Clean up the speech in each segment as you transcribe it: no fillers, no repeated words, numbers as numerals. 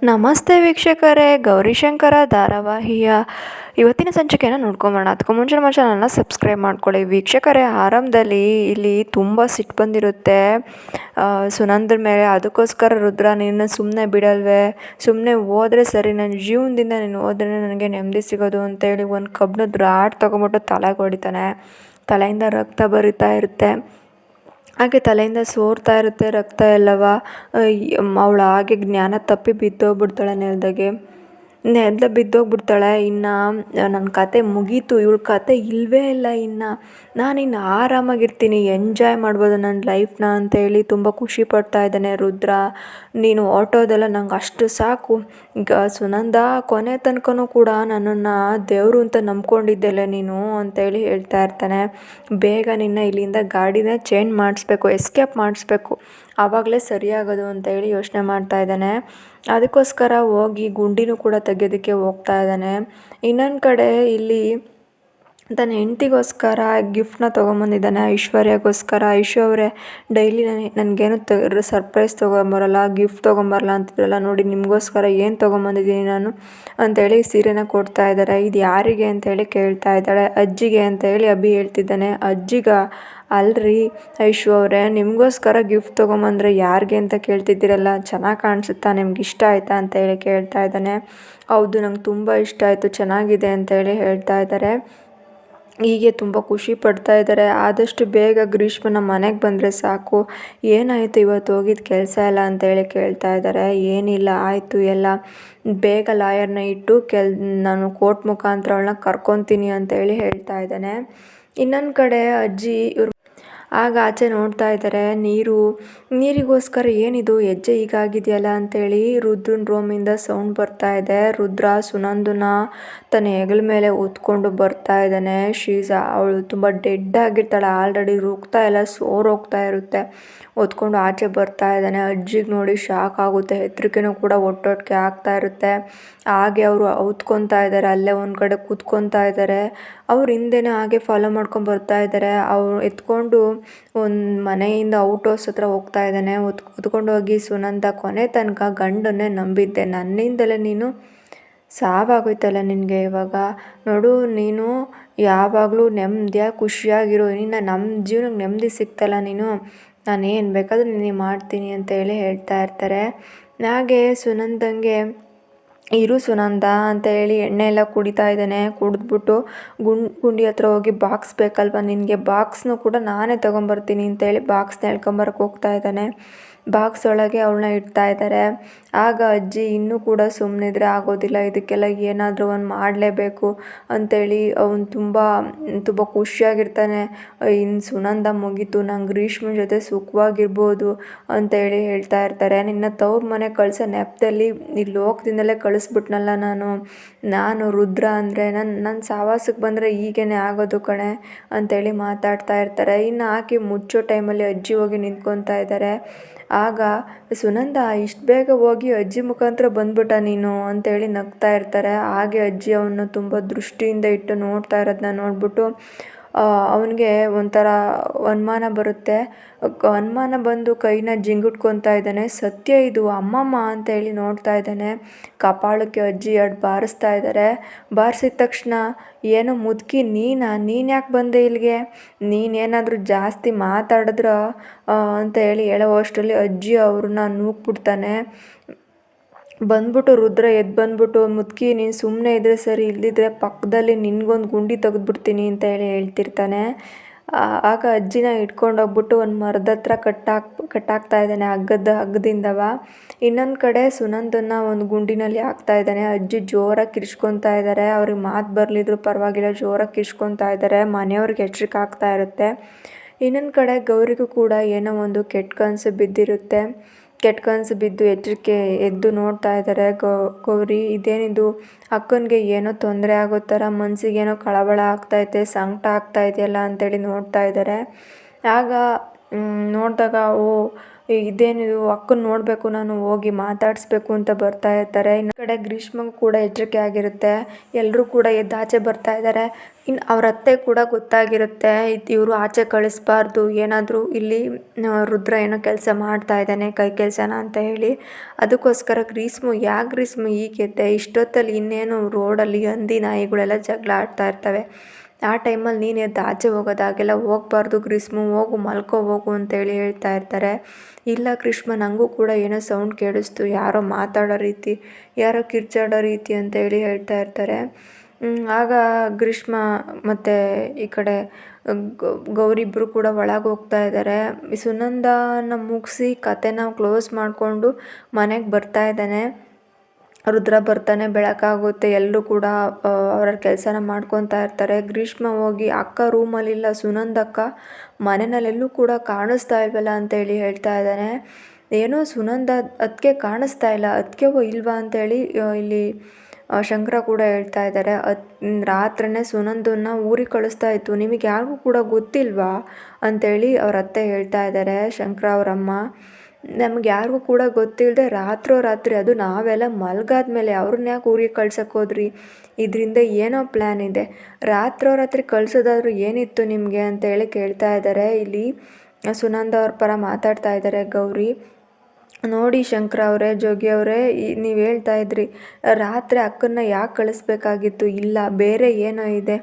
ನಮಸ್ತೆ ವೀಕ್ಷಕರೇ, ಗೌರಿಶಂಕರ ಧಾರಾವಾಹಿಯ ಇವತ್ತಿನ ಸಂಚಿಕೆಯನ್ನು ನೋಡ್ಕೊಂಬರೋಣ. ಅದಕ್ಕೂ ಮುಂಚೆ ನಮ್ಮ ಚಾನಲ್ನ ಸಬ್ಸ್ಕ್ರೈಬ್ ಮಾಡ್ಕೊಳ್ಳಿ. ವೀಕ್ಷಕರೇ, ಆರಂಭದಲ್ಲಿ ಇಲ್ಲಿ ತುಂಬ ಸಿಟ್ಟು ಬಂದಿರುತ್ತೆ ಸುನಂದ್ರ ಮೇಲೆ. ಅದಕ್ಕೋಸ್ಕರ ರುದ್ರ, ನಿನ್ನ ಸುಮ್ಮನೆ ಬಿಡಲ್ವೇ, ಸುಮ್ಮನೆ ಹೋದರೆ ಸರಿ, ನನ್ನ ಜೀವನದಿಂದ ನೀನು ಹೋದ್ರೆ ನನಗೆ ನೆಮ್ಮದಿ ಸಿಗೋದು ಅಂತೇಳಿ ಒಂದು ಕಬ್ಬಿಣದ ರಾಡ್ ತೊಗೊಂಬಿಟ್ಟು ತಲೆಗೆ ಹೊಡಿತಾನೆ. ತಲೆಯಿಂದ ರಕ್ತ ಬರಿತಾ ಇರುತ್ತೆ. ಹಾಗೆ ತಲೆಯಿಂದ ಸೋರ್ತಾ ಇರುತ್ತೆ ರಕ್ತ ಎಲ್ಲವ. ಅವಳು ಹಾಗೆ ಜ್ಞಾನ ತಪ್ಪಿ ಬಿದ್ದೋಗ್ಬಿಡ್ತಾಳೆ ನೆಲದ ಬಿದ್ದೋಗ್ಬಿಡ್ತಾಳೆ. ಇನ್ನು ನನ್ನ ಕತೆ ಮುಗೀತು, ಇವಳ ಕತೆ ಇಲ್ಲವೇ ಇಲ್ಲ, ನಾನಿನ್ನು ಆರಾಮಾಗಿರ್ತೀನಿ, ಎಂಜಾಯ್ ಮಾಡ್ಬೋದು ನನ್ನ ಲೈಫ್ನ ಅಂತೇಳಿ ತುಂಬ ಖುಷಿ ಪಡ್ತಾ ಇದ್ದಾನೆ ರುದ್ರ. ನೀನು ಹೊರ್ಟೋದೆಲ್ಲ ನಂಗೆ ಅಷ್ಟು ಸಾಕು. ಈಗ ಸುನಂದ ಕೊನೆ ತನಕನೂ ಕೂಡ ನನ್ನನ್ನು ದೇವರು ಅಂತ ನಂಬ್ಕೊಂಡಿದ್ದೆಲ್ಲ ನೀನು ಅಂತೇಳಿ ಹೇಳ್ತಾ ಇರ್ತಾನೆ. ಬೇಗ ನಿನ್ನ ಇಲ್ಲಿಂದ ಗಾಡಿನ ಚೇಂಜ್ ಮಾಡಿಸ್ಬೇಕು, ಎಸ್ಕೇಪ್ ಮಾಡಿಸ್ಬೇಕು, ಆವಾಗಲೇ ಸರಿಯಾಗೋದು ಅಂತೇಳಿ ಯೋಚನೆ ಮಾಡ್ತಾ ಇದ್ದಾನೆ. ಅದಕ್ಕೋಸ್ಕರ ಹೋಗಿ ಗುಂಡಿನೂ ಕೂಡ ತೆಗೆಯೋದಕ್ಕೆ ಹೋಗ್ತಾ ಇದ್ದಾನೆ. ಇನ್ನೊಂದು ಕಡೆ ಇಲ್ಲಿ ತನ್ನ ಹೆಂಡ್ತಿಗೋಸ್ಕರ ಗಿಫ್ಟ್ನ ತೊಗೊಂಬಂದಿದ್ದಾನೆ, ಐಶ್ವರ್ಯಗೋಸ್ಕರ. ಅವರೇ ಡೈಲಿ ನನಗೇನು ಸರ್ಪ್ರೈಸ್ ತೊಗೊಂಬರಲ್ಲ, ಗಿಫ್ಟ್ ತೊಗೊಂಬರಲ್ಲ ಅಂತಿದ್ರಲ್ಲ, ನೋಡಿ ನಿಮಗೋಸ್ಕರ ಏನು ತೊಗೊಂಬಂದಿದ್ದೀನಿ ನಾನು ಅಂತೇಳಿ ಸೀರೆನ ಕೊಡ್ತಾ ಇದ್ದಾರೆ. ಇದು ಯಾರಿಗೆ ಅಂತೇಳಿ ಕೇಳ್ತಾ ಇದ್ದಾಳೆ. ಅಜ್ಜಿಗೆ ಅಂತೇಳಿ ಅಭಿ ಹೇಳ್ತಿದ್ದಾನೆ. ಅಲ್ರಿ ಅವರೇ, ನಿಮಗೋಸ್ಕರ ಗಿಫ್ಟ್ ತೊಗೊಂಬಂದ್ರೆ ಯಾರಿಗೆ ಅಂತ ಕೇಳ್ತಿದ್ದೀರಲ್ಲ, ಚೆನ್ನಾಗಿ ಕಾಣಿಸುತ್ತಾ, ನಿಮ್ಗೆ ಇಷ್ಟ ಆಯಿತಾ ಅಂತೇಳಿ ಕೇಳ್ತಾ ಇದ್ದಾನೆ. ಹೌದು, ನಂಗೆ ತುಂಬ ಇಷ್ಟ ಆಯಿತು, ಚೆನ್ನಾಗಿದೆ ಅಂತೇಳಿ ಹೇಳ್ತಾ ಇದ್ದಾರೆ. ಹೀಗೆ ತುಂಬ ಖುಷಿ ಪಡ್ತಾ ಇದ್ದಾರೆ. ಆದಷ್ಟು ಬೇಗ ಗ್ರೀಷ್ಮನ ಮನೆಗೆ ಬಂದರೆ ಸಾಕು. ಏನಾಯಿತು ಇವತ್ತು ಹೋಗಿದ್ದು ಕೆಲಸ ಎಲ್ಲ ಅಂತೇಳಿ ಕೇಳ್ತಾ ಇದ್ದಾರೆ. ಏನಿಲ್ಲ, ಆಯಿತು ಎಲ್ಲ, ಬೇಗ ಲಾಯರ್ನ ಇಟ್ಟು ನಾನು ಕೋರ್ಟ್ ಮುಖಾಂತರ ಅವಳನ್ನ ಕರ್ಕೊತೀನಿ ಅಂತೇಳಿ ಹೇಳ್ತಾ ಇದ್ದಾನೆ. ಇನ್ನೊಂದು ಕಡೆ ಅಜ್ಜಿ ಆಗ ಆಚೆ ನೋಡ್ತಾ ಇದ್ದಾರೆ. ನೀರಿಗೋಸ್ಕರ ಏನಿದು ಹೆಜ್ಜೆ ಹೀಗಾಗಿದೆಯಲ್ಲ ಅಂತೇಳಿ ರುದ್ರನ ರೂಮಿಂದ ಸೌಂಡ್ ಬರ್ತಾ ಇದೆ. ರುದ್ರ ಸುನಂದನ ತನ್ನ ಹೆಗಲ ಮೇಲೆ ಹೊತ್ಕೊಂಡು ಬರ್ತಾ ಇದ್ದಾನೆ. ಅವಳು ತುಂಬ ಡೆಡ್ ಆಗಿರ್ತಾಳೆ, ಆಲ್ರೆಡಿ ರುಗ್ತಾ ಎಲ್ಲ ಸೋರೋಗ್ತಾ ಇರುತ್ತೆ. ಹೊತ್ಕೊಂಡು ಆಚೆ ಬರ್ತಾ ಇದ್ದಾನೆ. ಅಜ್ಜಿಗೆ ನೋಡಿ ಶಾಕ್ ಆಗುತ್ತೆ, ಹೆದರಿಕೆನೂ ಕೂಡ ಒಟ್ಟೊಟ್ಟಿಗೆ ಆಗ್ತಾ ಇರುತ್ತೆ. ಹಾಗೆ ಅವರು ಹೊತ್ಕೊತಾ ಇದ್ದಾರೆ, ಅಲ್ಲೇ ಒಂದು ಕಡೆ ಕೂತ್ಕೊತಾ ಇದ್ದಾರೆ. ಅವ್ರ ಹಿಂದೆನೇ ಹಾಗೆ ಫಾಲೋ ಮಾಡ್ಕೊಂಡು ಬರ್ತಾ ಇದ್ದಾರೆ. ಅವ್ರು ಎತ್ಕೊಂಡು ಒಂದು ಮನೆಯಿಂದ ಔಟ್ ಹೌಸ್ ಹತ್ರ ಹೋಗ್ತಾ ಇದ್ದಾನೆ. ಹೊತ್ಕೊಂಡು ಹೋಗಿ, ಸುನಂದ ಕೊನೆ ತನಕ ಗಂಡನ್ನೇ ನಂಬಿದ್ದೆ, ನನ್ನಿಂದಲೇ ನೀನು ಸಾವಾಗೋಯ್ತಲ್ಲ ನಿನಗೆ. ಇವಾಗ ನೋಡು, ನೀನು ಯಾವಾಗಲೂ ನೆಮ್ಮದಿಯಾಗಿ ಖುಷಿಯಾಗಿರೋ, ನಮ್ಮ ಜೀವನಕ್ಕೆ ನೆಮ್ಮದಿ ಸಿಗ್ತಲ್ಲ, ನಾನು ಏನು ಬೇಕಾದರೂ ನಿನಗೆ ಮಾಡ್ತೀನಿ ಅಂತೇಳಿ ಹೇಳ್ತಾ ಇರ್ತಾರೆ. ಹಾಗೆ ಸುನಂದಂಗೆ ಇರು ಸುನಂದ ಅಂತ ಹೇಳಿ ಎಣ್ಣೆ ಎಲ್ಲ ಕುಡಿತಾ ಇದ್ದಾನೆ. ಕುಡಿದ್ಬಿಟ್ಟು ಗುಂಡಿ ಹತ್ರ ಹೋಗಿ ಬಾಕ್ಸ್ ಬೇಕಲ್ವ ನಿನಗೆ, ಬಾಕ್ಸ್ನೂ ಕೂಡ ನಾನೇ ತೊಗೊಂಬರ್ತೀನಿ ಅಂತೇಳಿ ಬಾಕ್ಸ್ನ ಎಳ್ಕೊಂಬರಕ್ಕೆ ಹೋಗ್ತಾ ಇದ್ದಾನೆ. ಬಾಕ್ಸ್ ಒಳಗೆ ಅವಳನ್ನ ಇಡ್ತಾ ಇದ್ದಾರೆ. ಆಗ ಅಜ್ಜಿ ಇನ್ನೂ ಕೂಡ ಸುಮ್ಮನಿದ್ರೆ ಆಗೋದಿಲ್ಲ, ಇದಕ್ಕೆಲ್ಲ ಏನಾದರೂ ಒಂದು ಮಾಡಲೇಬೇಕು ಅಂತೇಳಿ ಅವನು ತುಂಬ ಖುಷಿಯಾಗಿರ್ತಾನೆ. ಇನ್ನು ಸುನಂದ ಮುಗೀತು, ನಂಗೆ ಗ್ರೀಷ್ಮನ ಜೊತೆ ಸುಖವಾಗಿರ್ಬೋದು ಅಂತೇಳಿ ಹೇಳ್ತಾ ಇರ್ತಾರೆ. ನಿನ್ನ ತವ್ರ ಮನೆ ಕಳಿಸೋ ನೆಪದಲ್ಲಿ ಈ ಲೋಕದಿಂದಲೇ ಕಳಿಸ್ಬಿಟ್ನಲ್ಲ ನಾನು ರುದ್ರ ಅಂದರೆ ನನ್ನ ಸಹವಾಸಕ್ಕೆ ಬಂದರೆ ಹೀಗೇನೆ ಆಗೋದು ಕಣೆ ಅಂತೇಳಿ ಮಾತಾಡ್ತಾ ಇರ್ತಾರೆ. ಇನ್ನು ಆಕೆ ಮುಚ್ಚೋ ಟೈಮಲ್ಲಿ ಅಜ್ಜಿ ಹೋಗಿ ನಿಂತ್ಕೊತಾ ಇದ್ದಾರೆ. ಆಗ ಸುನಂದ, ಇಷ್ಟು ಬೇಗ ಹೋಗಿ ಅಜ್ಜಿ ಮುಖಾಂತರ ಬಂದ್ಬಿಟ್ಟ ನೀನು ಅಂತೇಳಿ ನಗ್ತಾ ಇರ್ತಾರೆ. ಹಾಗೆ ಅಜ್ಜಿ ಅವನ್ನ ತುಂಬ ದೃಷ್ಟಿಯಿಂದ ಇಟ್ಟು ನೋಡ್ತಾ ಇರೋದನ್ನ ನೋಡ್ಬಿಟ್ಟು ಅವನಿಗೆ ಒಂಥರ ಅನುಮಾನ ಬರುತ್ತೆ. ಅನುಮಾನ ಬಂದು ಕೈನ ಜಿಂಗುಟ್ಕೊತಾ ಇದ್ದಾನೆ. ಸತ್ಯ ಇದು ಅಮ್ಮಮ್ಮ ಅಂತೇಳಿ ನೋಡ್ತಾ ಇದ್ದಾನೆ. ಕಪಾಳಕ್ಕೆ ಅಜ್ಜಿ ಎರಡು ಬಾರಿಸ್ತಾ ಇದ್ದಾರೆ. ಬಾರಿಸಿದ ತಕ್ಷಣ, ಏನೋ ಮುದುಕಿ ನೀನು ಯಾಕೆ ಬಂದೆ ಇಲ್ಲಿಗೆ, ನೀನೇನಾದರೂ ಜಾಸ್ತಿ ಮಾತಾಡಿದ್ರ ಅಂತ ಹೇಳೋ ಅಷ್ಟರಲ್ಲಿ ಅಜ್ಜಿ ಅವ್ರನ್ನ ನೂಕ್ಬಿಡ್ತಾನೆ. ಬಂದ್ಬಿಟ್ಟು ರುದ್ರ ಎದ್ದು ಬಂದ್ಬಿಟ್ಟು, ಮುದುಕಿ ನೀನು ಸುಮ್ಮನೆ ಇದ್ದರೆ ಸರಿ, ಇಲ್ಲದಿದ್ದರೆ ಪಕ್ಕದಲ್ಲಿ ನಿನಗೊಂದು ಗುಂಡಿ ತೆಗೆದ್ಬಿಡ್ತೀನಿ ಅಂತ ಹೇಳ್ತಿರ್ತಾನೆ. ಆಗ ಅಜ್ಜಿನ ಇಟ್ಕೊಂಡೋಗ್ಬಿಟ್ಟು ಒಂದು ಮರದ ಹತ್ರ ಕಟ್ಟಾಕ್ತಾ ಇದ್ದಾನೆ, ಹಗ್ಗದಿಂದವ. ಇನ್ನೊಂದು ಕಡೆ ಸುನಂದನ್ನ ಒಂದು ಗುಂಡಿನಲ್ಲಿ ಹಾಕ್ತಾ ಇದ್ದಾನೆ. ಅಜ್ಜಿ ಜೋರಾಗಿ ಕಿರ್ಚ್ಕೊತಾ ಇದ್ದಾರೆ. ಅವ್ರಿಗೆ ಮಾತು ಬರಲಿದ್ರು ಪರವಾಗಿಲ್ಲ, ಜೋರಾಗಿ ಕಿರ್ಚ್ಕೊತಾ ಇದ್ದಾರೆ. ಮನೆಯವ್ರಿಗೆ ಎಚ್ಚರಿಕೆ ಆಗ್ತಾ ಇರುತ್ತೆ. ಇನ್ನೊಂದು ಕಡೆ ಗೌರಿಗೂ ಕೂಡ ಏನೋ ಒಂದು ಕೆಟ್ಟ ಕನಸು ಬಿದ್ದಿರುತ್ತೆ. ಕೆಟ್ಟ ಕನಸು ಬಿದ್ದು ಎಚ್ಚರಿಕೆ ಎದ್ದು ನೋಡ್ತಾ ಇದ್ದಾರೆ. ಗೌರಿ, ಇದೇನಿದು, ಅಕ್ಕನಿಗೆ ಏನೋ ತೊಂದರೆ ಆಗೋ ಥರ, ಮನಸ್ಸಿಗೇನೋ ಕಳವಳ ಆಗ್ತೈತೆ, ಸಂಕಟ ಆಗ್ತಾ ಇದೆಯಲ್ಲ ಅಂತೇಳಿ ನೋಡ್ತಾ ಇದ್ದಾರೆ. ಆಗ ನೋಡಿದಾಗ ಇದೇನಿದು ಅಕ್ಕನ ನೋಡಬೇಕು, ನಾನು ಹೋಗಿ ಮಾತಾಡಿಸ್ಬೇಕು ಅಂತ ಬರ್ತಾ ಇರ್ತಾರೆ. ಇನ್ನು ಕಡೆ ಗ್ರೀಷ್ಮಂಗೂ ಕೂಡ ಎಚ್ಚರಿಕೆ ಆಗಿರುತ್ತೆ. ಎಲ್ಲರೂ ಕೂಡ ಎದ್ದು ಆಚೆ ಬರ್ತಾ ಇದ್ದಾರೆ. ಇನ್ನು ಅವ್ರ ಅತ್ತೆ ಕೂಡ ಗೊತ್ತಾಗಿರುತ್ತೆ ಇವರು ಆಚೆ ಕಳಿಸ್ಬಾರ್ದು, ಏನಾದರೂ ಇಲ್ಲಿ ರುದ್ರ ಏನೋ ಕೆಲಸ ಮಾಡ್ತಾ ಇದ್ದಾನೆ ಕೈ ಕೆಲಸನ ಅಂತ ಹೇಳಿ. ಅದಕ್ಕೋಸ್ಕರ ಯಾಕೆ ಗ್ರೀಷ್ಮ ಹೀಗೆದ್ದೆ, ಇಷ್ಟೊತ್ತಲ್ಲಿ ಇನ್ನೇನು ರೋಡಲ್ಲಿ ಹಂದಿ ನಾಯಿಗಳೆಲ್ಲ ಜಗಳ ಆಡ್ತಾ ಇರ್ತವೆ, ಆ ಟೈಮಲ್ಲಿ ನೀನು ಎದ್ದು ಆಚೆ ಹೋಗೋದಾಗೆಲ್ಲ ಹೋಗ್ಬಾರ್ದು ಗ್ರೀಷ್ಮ, ಹೋಗು ಮಲ್ಕೋ ಹೋಗು ಅಂತೇಳಿ ಹೇಳ್ತಾ ಇರ್ತಾರೆ. ಇಲ್ಲ ಗ್ರೀಷ್ಮ, ನನಗೂ ಕೂಡ ಏನೋ ಸೌಂಡ್ ಕೇಳಿಸ್ತು, ಯಾರೋ ಮಾತಾಡೋ ರೀತಿ, ಯಾರೋ ಕಿರ್ಚಾಡೋ ರೀತಿ ಅಂತೇಳಿ ಹೇಳ್ತಾ ಇರ್ತಾರೆ. ಆಗ ಗ್ರೀಷ್ಮ ಮತ್ತು ಈ ಕಡೆ ಗೌರಿ ಇಬ್ಬರು ಕೂಡ ಒಳಗೆ ಹೋಗ್ತಾ ಇದ್ದಾರೆ. ಸುನಂದನ ಮುಗಿಸಿ ಕತೆನ ಕ್ಲೋಸ್ ಮಾಡಿಕೊಂಡು ಮನೆಗೆ ಬರ್ತಾ ಇದ್ದಾನೆ. ರುದ್ರ ಬರ್ತಾನೆ, ಬೆಳಕಾಗುತ್ತೆ, ಎಲ್ಲರೂ ಕೂಡ ಅವರ ಕೆಲಸನ ಮಾಡ್ಕೊತಾ ಇರ್ತಾರೆ. ಗ್ರೀಷ್ಮ ಹೋಗಿ ಅಕ್ಕ ರೂಮಲ್ಲಿಲ್ಲ, ಸುನಂದಕ್ಕ ಮನೆಯಲ್ಲೆಲ್ಲೂ ಕೂಡ ಕಾಣಿಸ್ತಾ ಇಲ್ವಲ್ಲ ಅಂತೇಳಿ ಹೇಳ್ತಾ ಇದ್ದಾನೆ. ಏನೋ ಸುನಂದ ಅದಕ್ಕೆ ಕಾಣಿಸ್ತಾ ಇಲ್ಲ, ಅದಕ್ಕೆ ಇಲ್ವಾ ಅಂತೇಳಿ ಇಲ್ಲಿ ಶಂಕರ ಕೂಡ ಹೇಳ್ತಾ ಇದ್ದಾರೆ. ರಾತ್ರಿನೇ ಸುನಂದನ್ನ ಊರಿಗೆ ಕಳಿಸ್ತಾ ಇತ್ತು, ನಿಮಗೆ ಯಾರಿಗೂ ಕೂಡ ಗೊತ್ತಿಲ್ವಾ ಅಂತೇಳಿ ಅವ್ರ ಅತ್ತೆ ಹೇಳ್ತಾ ಇದ್ದಾರೆ. ಶಂಕರ ಅವರಮ್ಮ, ನಮ್ಗೆ ಯಾರಿಗೂ ಕೂಡ ಗೊತ್ತಿಲ್ಲದೆ ರಾತ್ರಿ ಅದು ನಾವೆಲ್ಲ ಮಲ್ಗಾದ್ಮೇಲೆ ಅವ್ರನ್ನ ಯಾಕೆ ಊರಿಗೆ ಕಳ್ಸಕ್ಕೆ ಹೋದ್ರಿ, ಇದರಿಂದ ಏನೋ ಪ್ಲ್ಯಾನ್ ಇದೆ, ರಾತ್ರಿ ಕಳ್ಸೋದಾದ್ರೂ ಏನಿತ್ತು ನಿಮಗೆ ಅಂತೇಳಿ ಕೇಳ್ತಾ ಇದ್ದಾರೆ. ಇಲ್ಲಿ ಸುನಂದ ಅವ್ರ ಪರ ಮಾತಾಡ್ತಾ ಇದ್ದಾರೆ ಗೌರಿ. ನೋಡಿ ಶಂಕರ ಅವರೇ, ಜೋಗಿ ಅವರೇ, ನೀವು ಹೇಳ್ತಾ ಇದ್ರಿ ರಾತ್ರಿ ಅಕ್ಕನ್ನ ಯಾಕೆ ಕಳಿಸ್ಬೇಕಾಗಿತ್ತು, ಇಲ್ಲ ಬೇರೆ ಏನೋ ಇದೆ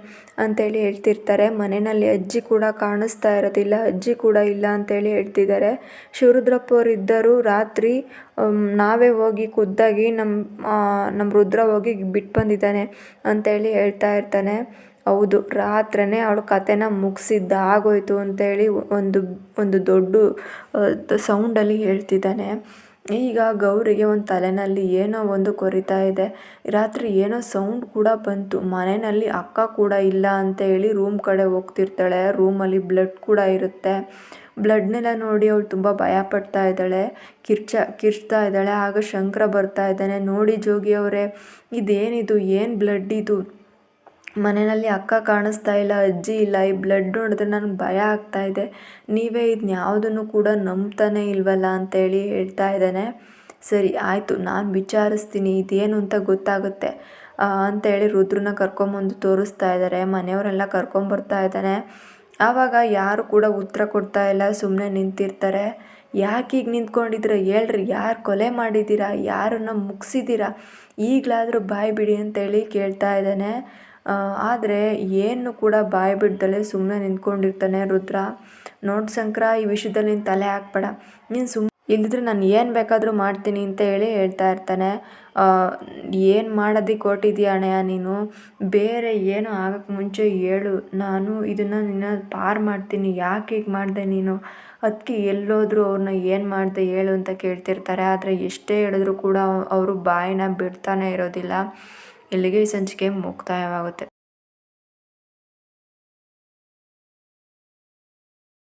ಅಂತೇಳಿ ಹೇಳ್ತಿರ್ತಾರೆ. ಮನೆಯಲ್ಲಿ ಅಜ್ಜಿ ಕೂಡ ಕಾಣಿಸ್ತಾ ಇರೋದಿಲ್ಲ, ಅಜ್ಜಿ ಕೂಡ ಇಲ್ಲ ಅಂತೇಳಿ ಹೇಳ್ತಿದ್ದಾರೆ. ಶಿವರುದ್ರಪ್ಪ ಅವರು ಇದ್ದರು, ರಾತ್ರಿ ನಾವೇ ಹೋಗಿ ಖುದ್ದಾಗಿ ನಮ್ಮ ರುದ್ರ ಹೋಗಿ ಬಿಟ್ಟು ಬಂದಿದ್ದಾನೆ ಅಂತೇಳಿ ಹೇಳ್ತಾ ಇರ್ತಾನೆ. ಹೌದು, ರಾತ್ರಿನೇ ಅವಳು ಕತೆನ ಆಗೋಯ್ತು ಅಂತೇಳಿ ಒಂದು ದೊಡ್ಡ ಸೌಂಡಲ್ಲಿ ಹೇಳ್ತಿದ್ದಾನೆ. ಈಗ ಗೌರಿಗೆ ಒಂದು ತಲೆಯಲ್ಲಿ ಏನೋ ಒಂದು ಕೊರಿತಾ ಇದೆ. ರಾತ್ರಿ ಏನೋ ಸೌಂಡ್ ಕೂಡ ಬಂತು, ಮನೆಯಲ್ಲಿ ಅಕ್ಕ ಕೂಡ ಇಲ್ಲ ಅಂತೇಳಿ ರೂಮ್ ಕಡೆ ಹೋಗ್ತಿರ್ತಾಳೆ. ರೂಮಲ್ಲಿ ಬ್ಲಡ್ ಕೂಡ ಇರುತ್ತೆ. ಬ್ಲಡ್ನೆಲ್ಲ ನೋಡಿ ಅವಳು ತುಂಬ ಭಯಪಡ್ತಾ ಇದ್ದಾಳೆ, ಕಿರ್ಚ್ತಾ ಇದ್ದಾಳೆ. ಆಗ ಶಂಕರ ಬರ್ತಾ ಇದ್ದಾನೆ. ನೋಡಿ ಜೋಗಿ ಅವರೇ, ಇದೇನಿದು, ಏನು ಬ್ಲಡ್ ಇದು, ಮನೆಯಲ್ಲಿ ಅಕ್ಕ ಕಾಣಿಸ್ತಾ ಇಲ್ಲ, ಅಜ್ಜಿ ಇಲ್ಲ, ಈ ಬ್ಲಡ್ ನೋಡಿದ್ರೆ ನನಗೆ ಭಯ ಆಗ್ತಾ ಇದೆ, ನೀವೇ ಇದನ್ನ ಯಾವುದನ್ನು ಕೂಡ ನಂಬ್ತಾನೆ ಇಲ್ವಲ್ಲ ಅಂತೇಳಿ ಹೇಳ್ತಾ ಇದ್ದಾನೆ. ಸರಿ ಆಯಿತು, ನಾನು ವಿಚಾರಿಸ್ತೀನಿ, ಇದೇನು ಅಂತ ಗೊತ್ತಾಗುತ್ತೆ ಅಂತೇಳಿ ರುದ್ರನ ಕರ್ಕೊಂಬಂದು ತೋರಿಸ್ತಾ ಇದ್ದಾರೆ. ಮನೆಯವರೆಲ್ಲ ಕರ್ಕೊಂಬರ್ತಾ ಇದ್ದಾನೆ. ಆವಾಗ ಯಾರು ಕೂಡ ಉತ್ತರ ಕೊಡ್ತಾ ಇಲ್ಲ, ಸುಮ್ಮನೆ ನಿಂತಿರ್ತಾರೆ. ಯಾಕೆ ಈಗ ನಿಂತ್ಕೊಂಡಿದ್ರೆ ಹೇಳ್ರಿ, ಯಾರು ಕೊಲೆ ಮಾಡಿದ್ದೀರಾ, ಯಾರನ್ನ ಮುಗಿಸಿದ್ದೀರಾ, ಈಗಲಾದರೂ ಬಾಯಿ ಬಿಡಿ ಅಂತೇಳಿ ಕೇಳ್ತಾ ಇದ್ದಾನೆ. ಆದರೆ ಏನು ಕೂಡ ಬಾಯಿ ಬಿಡ್ದಲೆ ಸುಮ್ಮನೆ ನಿಂತ್ಕೊಂಡಿರ್ತಾನೆ ರುದ್ರ. ನೋಡಿ ಶಂಕರ, ಈ ವಿಷಯದಲ್ಲಿ ನೀನು ತಲೆ ಹಾಕ್ಬೇಡ, ನೀನು ಇಲ್ಲದಿದ್ರೆ ನಾನು ಏನು ಬೇಕಾದರೂ ಮಾಡ್ತೀನಿ ಅಂತ ಹೇಳಿ ಹೇಳ್ತಾ ಇರ್ತಾನೆ. ಏನು ಮಾಡೋದಕ್ಕೆ ಹೊರಟಿದ್ದೀಯ ಅಣ್ಣಯ್ಯ ನೀನು, ಬೇರೆ ಏನೋ ಆಗೋಕ್ಕೆ ಮುಂಚೆ ಹೇಳು, ನಾನು ಇದನ್ನು ನಿನ್ನ ಪಾರು ಮಾಡ್ತೀನಿ, ಯಾಕೆ ಹೀಗೆ ಮಾಡಿದೆ ನೀನು, ಅದಕ್ಕೆ ಎಲ್ಲೋದ್ರು ಅವ್ರನ್ನ ಏನು ಮಾಡಿದೆ ಹೇಳು ಅಂತ ಕೇಳ್ತಿರ್ತಾರೆ. ಆದರೆ ಎಷ್ಟೇ ಹೇಳಿದ್ರು ಕೂಡ ಅವರು ಬಾಯಿನ ಬಿಡ್ತಾನೆ ಇರೋದಿಲ್ಲ. ಇಲ್ಲಿಗೆ ಈ ಸಂಚಿಕೆ ಮುಕ್ತಾಯವಾಗುತ್ತೆ.